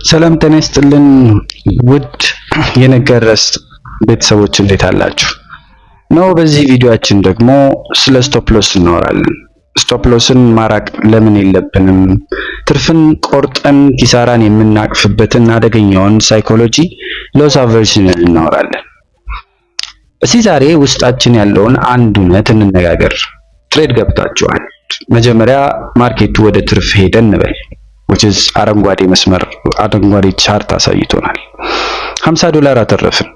ሰላም ጤና ይስጥልን ውድ የነገረስ ቤተሰቦች እንዴት አላችሁ? በዚህ ቪዲዮአችን ደግሞ ስለ ስቶፕ ሎስ እናወራለን። ስቶፕ ሎስን ማራቅ ለምን የለብንም? ትርፍን ቆርጠን ኪሳራን የምናቅፍበትን አደገኛውን ሳይኮሎጂ ሎስ አቨርሽንን እናወራለን። እስኪ ዛሬ ውስጣችን ያለውን አንድ እውነት እንነጋገር። ትሬድ ገብታችኋል። መጀመሪያ ማርኬቱ ወደ ትርፍ ሄደ እንበል which is አረንጓዴ መስመር አረንጓዴ ቻርት አሳይቶናል። $50 አተረፍን።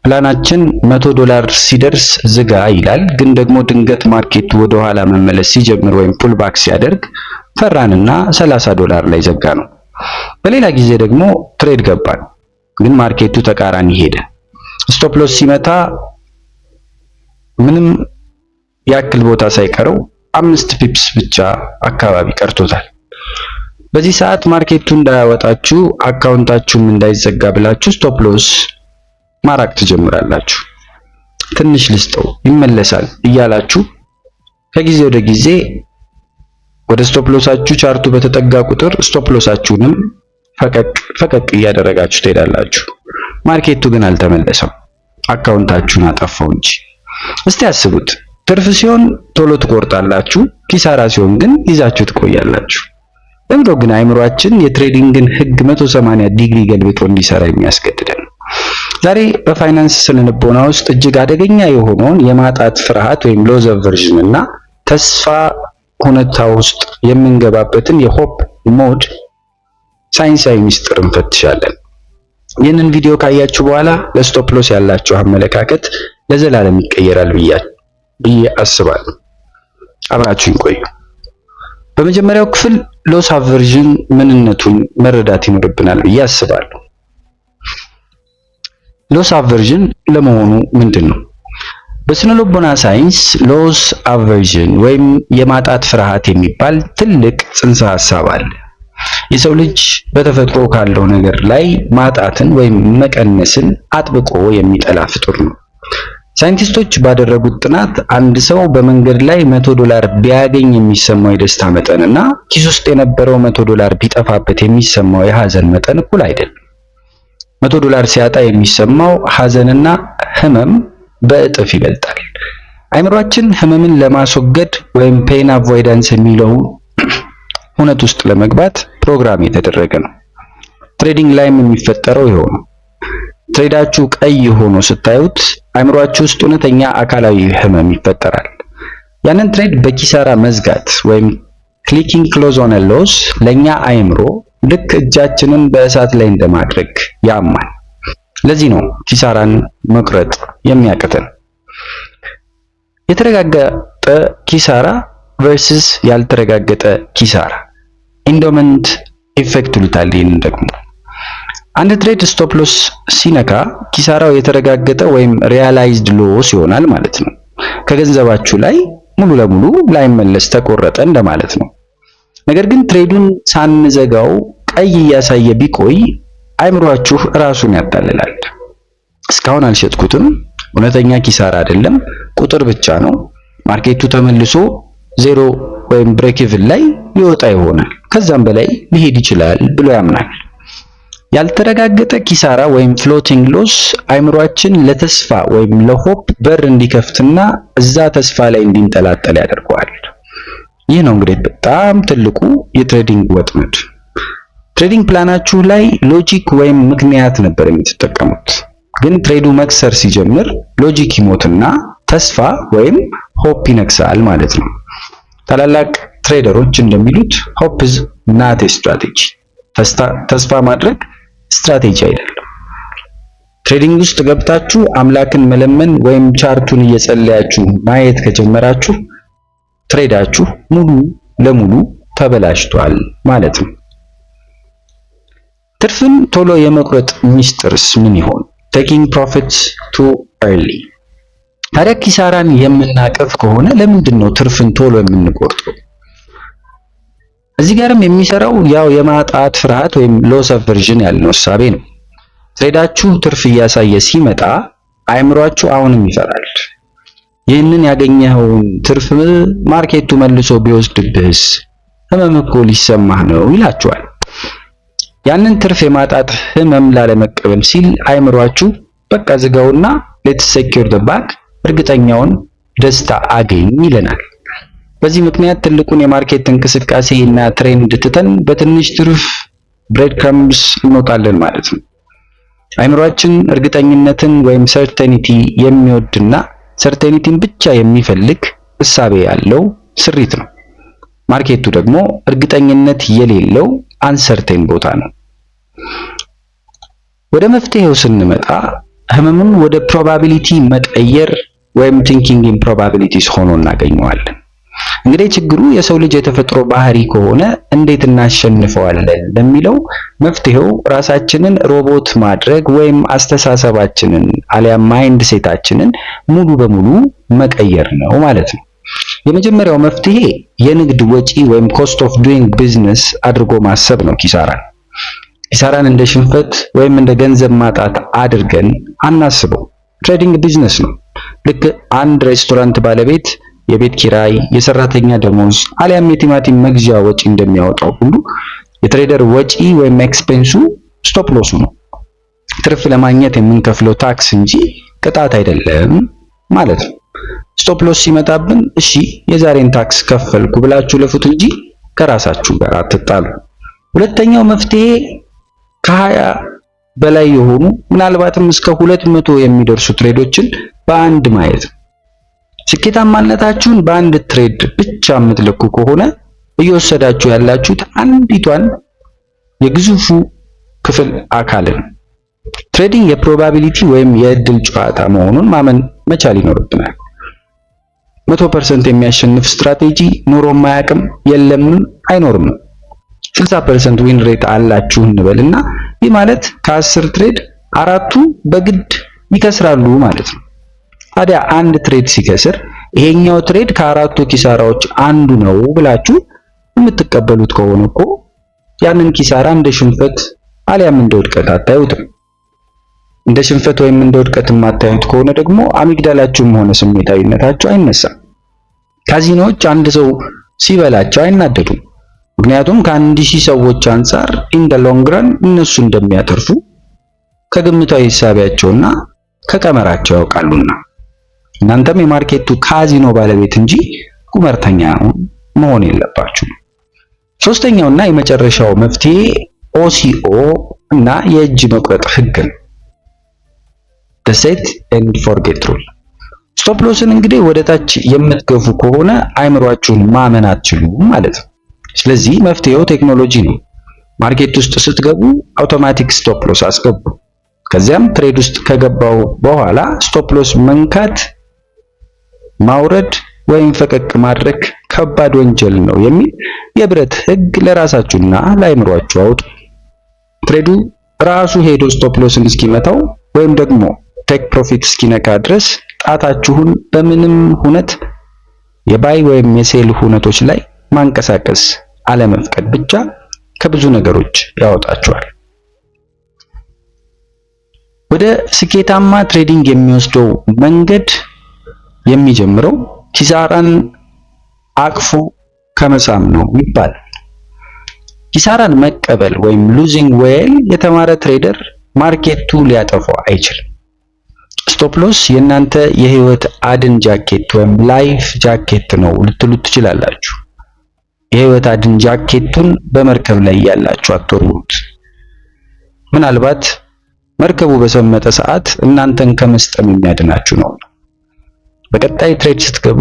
ፕላናችን $100 ሲደርስ ዝጋ ይላል። ግን ደግሞ ድንገት ማርኬቱ ወደ ኋላ መመለስ ሲጀምር ወይም ፑል ባክ ሲያደርግ ፈራንና $30 ላይ ዘጋ ነው። በሌላ ጊዜ ደግሞ ትሬድ ገባን፣ ግን ማርኬቱ ተቃራኒ ሄደ። ስቶፕ ሎስ ሲመታ ምንም ያክል ቦታ ሳይቀረው 5 ፒፕስ ብቻ አካባቢ ቀርቶታል። በዚህ ሰዓት ማርኬቱ እንዳያወጣችሁ አካውንታችሁም እንዳይዘጋ ብላችሁ ስቶፕ ሎስ ማራቅ ትጀምራላችሁ። ትንሽ ልስጠው ይመለሳል እያላችሁ ከጊዜ ወደ ጊዜ ወደ ስቶፕ ሎሳችሁ ቻርቱ በተጠጋ ቁጥር ስቶፕ ሎሳችሁንም ፈቀቅ እያደረጋችሁ ትሄዳላችሁ። ማርኬቱ ግን አልተመለሰም፣ አካውንታችሁን አጠፋው እንጂ። እስቲ አስቡት፣ ትርፍ ሲሆን ቶሎ ትቆርጣላችሁ፣ ኪሳራ ሲሆን ግን ይዛችሁ ትቆያላችሁ። ለምንድነው ግን አይምሮአችን የትሬዲንግን ህግ 180 ዲግሪ ገልብጦ እንዲሰራ የሚያስገድደን? ዛሬ በፋይናንስ ስነልቦና ውስጥ እጅግ አደገኛ የሆነውን የማጣት ፍርሃት ወይም ሎስ አቨርዥን እና ተስፋ ሁኔታ ውስጥ የምንገባበትን የሆፕ ሞድ ሳይንሳዊ ሚስጥር እንፈትሻለን። ይህንን ቪዲዮ ካያችሁ በኋላ ለስቶፕ ሎስ ያላችሁ አመለካከት ለዘላለም ይቀየራል ብዬ አስባለሁ። አብራችሁን ቆዩ። በመጀመሪያው ክፍል ሎስ አቨርዥን ምንነቱን መረዳት ይኖርብናል ብዬ አስባለሁ። ሎስ አቨርዥን ለመሆኑ ምንድነው? በስነልቦና ሳይንስ ሎስ አቨርዥን ወይም የማጣት ፍርሃት የሚባል ትልቅ ጽንሰ ሐሳብ አለ። የሰው ልጅ በተፈጥሮ ካለው ነገር ላይ ማጣትን ወይም መቀነስን አጥብቆ የሚጠላ ፍጡር ነው። ሳይንቲስቶች ባደረጉት ጥናት አንድ ሰው በመንገድ ላይ $100 ቢያገኝ የሚሰማው የደስታ መጠን እና ኪስ ውስጥ የነበረው $100 ቢጠፋበት የሚሰማው የሐዘን መጠን እኩል አይደለም። $100 ሲያጣ የሚሰማው ሐዘንና ህመም በእጥፍ ይበልጣል። አይምሯችን ህመምን ለማስወገድ ወይም ፔን አቮይዳንስ የሚለው ሁነት ውስጥ ለመግባት ፕሮግራም የተደረገ ነው። ትሬዲንግ ላይም የሚፈጠረው ይሄው ነው። ትሬዳችሁ ቀይ ሆኖ ስታዩት አይምሯችሁ ውስጥ እውነተኛ አካላዊ ህመም ይፈጠራል። ያንን ትሬድ በኪሳራ መዝጋት ወይም ክሊኪንግ ክሎዝ ኦን ሎስ ለኛ አይምሮ ልክ እጃችንን በእሳት ላይ እንደማድረግ ያማል። ለዚህ ነው ኪሳራን መቁረጥ የሚያቅተን። የተረጋገጠ ኪሳራ ቨርሰስ ያልተረጋገጠ ኪሳራ ኢንዶመንት ኢፌክት ይሉታል። ይህንን ደግሞ አንድ ትሬድ ስቶፕ ሎስ ሲነካ ኪሳራው የተረጋገጠ ወይም ሪያላይዝድ ሎስ ይሆናል ማለት ነው። ከገንዘባችሁ ላይ ሙሉ ለሙሉ ላይመለስ ተቆረጠ እንደማለት ነው። ነገር ግን ትሬዱን ሳንዘጋው ቀይ እያሳየ ቢቆይ አይምሯችሁ ራሱን ያታልላል። እስካሁን አልሸጥኩትም፣ እውነተኛ ኪሳራ አይደለም፣ ቁጥር ብቻ ነው፣ ማርኬቱ ተመልሶ ዜሮ ወይም ብሬክ ኢቭን ላይ ሊወጣ ይሆናል፣ ከዛም በላይ ሊሄድ ይችላል ብሎ ያምናል። ያልተረጋገጠ ኪሳራ ወይም ፍሎቲንግ ሎስ አይምሯችን ለተስፋ ወይም ለሆፕ በር እንዲከፍትና እዛ ተስፋ ላይ እንዲንጠላጠል ያደርገዋል። ይህ ነው እንግዲህ በጣም ትልቁ የትሬዲንግ ወጥመድ። ትሬዲንግ ፕላናችሁ ላይ ሎጂክ ወይም ምክንያት ነበር የምትጠቀሙት፣ ግን ትሬዱ መክሰር ሲጀምር ሎጂክ ይሞትና ተስፋ ወይም ሆፕ ይነግሳል ማለት ነው። ታላላቅ ትሬደሮች እንደሚሉት ሆፕ ኢዝ ናት ኤ ስትራቴጂ። ተስፋ ማድረግ ስትራቴጂ አይደለም። ትሬዲንግ ውስጥ ገብታችሁ አምላክን መለመን ወይም ቻርቱን እየጸለያችሁ ማየት ከጀመራችሁ ትሬዳችሁ ሙሉ ለሙሉ ተበላሽቷል ማለት ነው። ትርፍን ቶሎ የመቁረጥ ሚስጥርስ ምን ይሆን? taking profits too early። ታዲያ ኪሳራን የምናቀፍ ከሆነ ለምንድን ነው ትርፍን ቶሎ የምንቆርጠው? እዚህ ጋርም የሚሰራው ያው የማጣት ፍርሃት ወይም ሎስ አቨርዥን ያልነው እሳቤ ነው። ትሬዳችሁ ትርፍ እያሳየ ሲመጣ አይምሯችሁ አሁንም ይፈራል። ይህንን ያገኘኸውን ትርፍ ማርኬቱ መልሶ ቢወስድብህስ ህመም እኮ ሊሰማህ ነው ይላችኋል። ያንን ትርፍ የማጣት ህመም ላለመቀበል ሲል አይምሯችሁ በቃ ዝጋውና ሌትስ ሴኪዩር ዘ ባግ እርግጠኛውን ደስታ አገኝ ይለናል። በዚህ ምክንያት ትልቁን የማርኬት እንቅስቃሴ እና ትሬንድ ትተን በትንሽ ትርፍ ብሬድ ክራምብስ እንወጣለን ማለት ነው። አይምሯችን እርግጠኝነትን ወይም ሰርቴኒቲ የሚወድና ሰርቴኒቲን ብቻ የሚፈልግ እሳቤ ያለው ስሪት ነው። ማርኬቱ ደግሞ እርግጠኝነት የሌለው አንሰርቴን ቦታ ነው። ወደ መፍትሄው ስንመጣ ህመሙን ወደ ፕሮባቢሊቲ መቀየር ወይም ቲንኪንግ ኢን ፕሮባቢሊቲስ ሆኖ እናገኘዋለን። እንግዲህ ችግሩ የሰው ልጅ የተፈጥሮ ባህሪ ከሆነ እንዴት እናሸንፈዋለን ለሚለው መፍትሄው ራሳችንን ሮቦት ማድረግ ወይም አስተሳሰባችንን አሊያም ማይንድ ሴታችንን ሙሉ በሙሉ መቀየር ነው ማለት ነው። የመጀመሪያው መፍትሄ የንግድ ወጪ ወይም ኮስት ኦፍ ዱይንግ ቢዝነስ አድርጎ ማሰብ ነው። ኪሳራን እንደ ሽንፈት ወይም እንደ ገንዘብ ማጣት አድርገን አናስበው። ትሬዲንግ ቢዝነስ ነው። ልክ አንድ ሬስቶራንት ባለቤት የቤት ኪራይ፣ የሰራተኛ ደሞዝ አሊያም የቲማቲም መግዣ ወጪ እንደሚያወጣው ሁሉ የትሬደር ወጪ ወይም ኤክስፔንሱ ስቶፕ ሎሱ ነው። ትርፍ ለማግኘት የምንከፍለው ታክስ እንጂ ቅጣት አይደለም ማለት ነው። ስቶፕ ሎስ ሲመጣብን እሺ የዛሬን ታክስ ከፈልኩ ብላችሁ ለፉት እንጂ ከራሳችሁ ጋር አትጣሉ። ሁለተኛው መፍትሄ ከ20 በላይ የሆኑ ምናልባትም እስከ 200 የሚደርሱ ትሬዶችን በአንድ ማየት ነው። ስኬታማነታችሁን በአንድ ትሬድ ብቻ የምትለኩ ከሆነ እየወሰዳችሁ ያላችሁት አንዲቷን የግዙፉ ክፍል አካልን። ትሬዲንግ የፕሮባቢሊቲ ወይም የእድል ጨዋታ መሆኑን ማመን መቻል ይኖርብናል። 100% የሚያሸንፍ ስትራቴጂ ኖሮም አያውቅም፣ የለም አይኖርም። 60% ዊን ሬት አላችሁ እንበልና ይህ ማለት ከ10 ትሬድ 4ቱ በግድ ይከስራሉ ማለት ነው። ታዲያ አንድ ትሬድ ሲከስር ይሄኛው ትሬድ ከ4ቱ ኪሳራዎች አንዱ ነው ብላችሁ የምትቀበሉት ከሆነ እኮ ያንን ኪሳራ እንደ ሽንፈት አሊያም እንደ ውድቀት አታዩትም። እንደ ሽንፈት ወይም እንደ ውድቀት የማታዩት ከሆነ ደግሞ አሚግዳላችሁም ሆነ ስሜታዊነታችሁ አይነሳም። ካዚኖዎች አንድ ሰው ሲበላቸው አይናደዱም። ምክንያቱም ከ1000 ሰዎች አንጻር ኢን ዘ ሎንግ ረን እነሱ እንደሚያተርፉ ከግምታዊ ሂሳቢያቸውና ከቀመራቸው ያውቃሉና። እናንተም የማርኬቱ ካዚኖ ባለቤት እንጂ ቁመርተኛ መሆን የለባችሁም። ሶስተኛውና የመጨረሻው መፍትሄ ኦሲኦ እና የእጅ መቁረጥ ህግ ነው። the set and forget rule። ስቶፕ ሎስን እንግዲህ ወደ ታች የምትገፉ ከሆነ አይምሯችሁን ማመን አትችሉም ማለት ነው። ስለዚህ መፍትሄው ቴክኖሎጂ ነው። ማርኬት ውስጥ ስትገቡ አውቶማቲክ ስቶፕ ሎስ አስገቡ። ከዚያም ትሬድ ውስጥ ከገባው በኋላ ስቶፕ ሎስ መንካት፣ ማውረድ ወይም ፈቀቅ ማድረግ ከባድ ወንጀል ነው የሚል የብረት ህግ ለራሳችሁና ለአይምሯችሁ አውጡ። ትሬዱ ራሱ ሄዶ ስቶፕ ሎስን እስኪመታው ወይም ደግሞ ቴክ ፕሮፊት እስኪነካ ድረስ ጣታችሁን በምንም ሁነት የባይ ወይም የሴል ሁነቶች ላይ ማንቀሳቀስ አለመፍቀድ ብቻ ከብዙ ነገሮች ያወጣችኋል። ወደ ስኬታማ ትሬዲንግ የሚወስደው መንገድ የሚጀምረው ኪሳራን አቅፎ ከመሳም ነው ይባላል። ኪሳራን መቀበል ወይም ሉዚንግ ዌል የተማረ ትሬደር ማርኬቱ ሊያጠፋው አይችልም። ስቶፕ ሎስ የእናንተ የህይወት አድን ጃኬት ወይም ላይፍ ጃኬት ነው ልትሉት ትችላላችሁ። የህይወት አድን ጃኬቱን በመርከብ ላይ ያላችሁ አትወርውሩት። ምናልባት መርከቡ በሰመጠ ሰዓት እናንተን ከመስጠም የሚያድናችሁ ነው። በቀጣይ ትሬድ ስትገቡ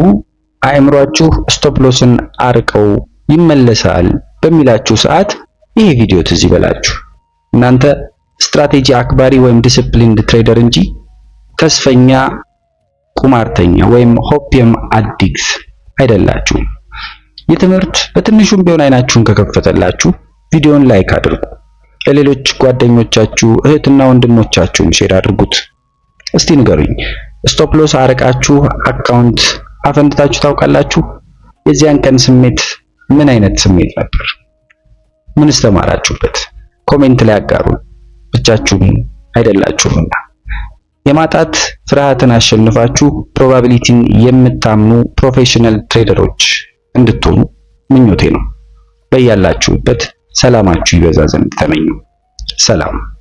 አእምሯችሁ ስቶፕ ሎስን አርቀው ይመለሳል በሚላችሁ ሰዓት ይሄ ቪዲዮ ትዝ ይበላችሁ። እናንተ ስትራቴጂ አክባሪ ወይም ዲሲፕሊንድ ትሬደር እንጂ ተስፈኛ ቁማርተኛ ወይም ሆፒየም አዲክት አይደላችሁም። ይህ ትምህርት በትንሹም ቢሆን አይናችሁን ከከፈተላችሁ ቪዲዮን ላይክ አድርጉ። ለሌሎች ጓደኞቻችሁ እህትና ወንድሞቻችሁን ሼር አድርጉት። እስቲ ንገሩኝ፣ ስቶፕ ሎስ አርቃችሁ አካውንት አፈንድታችሁ ታውቃላችሁ? የዚያን ቀን ስሜት ምን አይነት ስሜት ነበር? ምንስ ተማራችሁበት? ኮሜንት ላይ አጋሩ። ብቻችሁን አይደላችሁምና። የማጣት ፍርሃትን አሸንፋችሁ ፕሮባቢሊቲን የምታምኑ ፕሮፌሽናል ትሬደሮች እንድትሆኑ ምኞቴ ነው። በያላችሁበት ሰላማችሁ ይበዛ ዘንድ ተመኘሁ። ሰላም።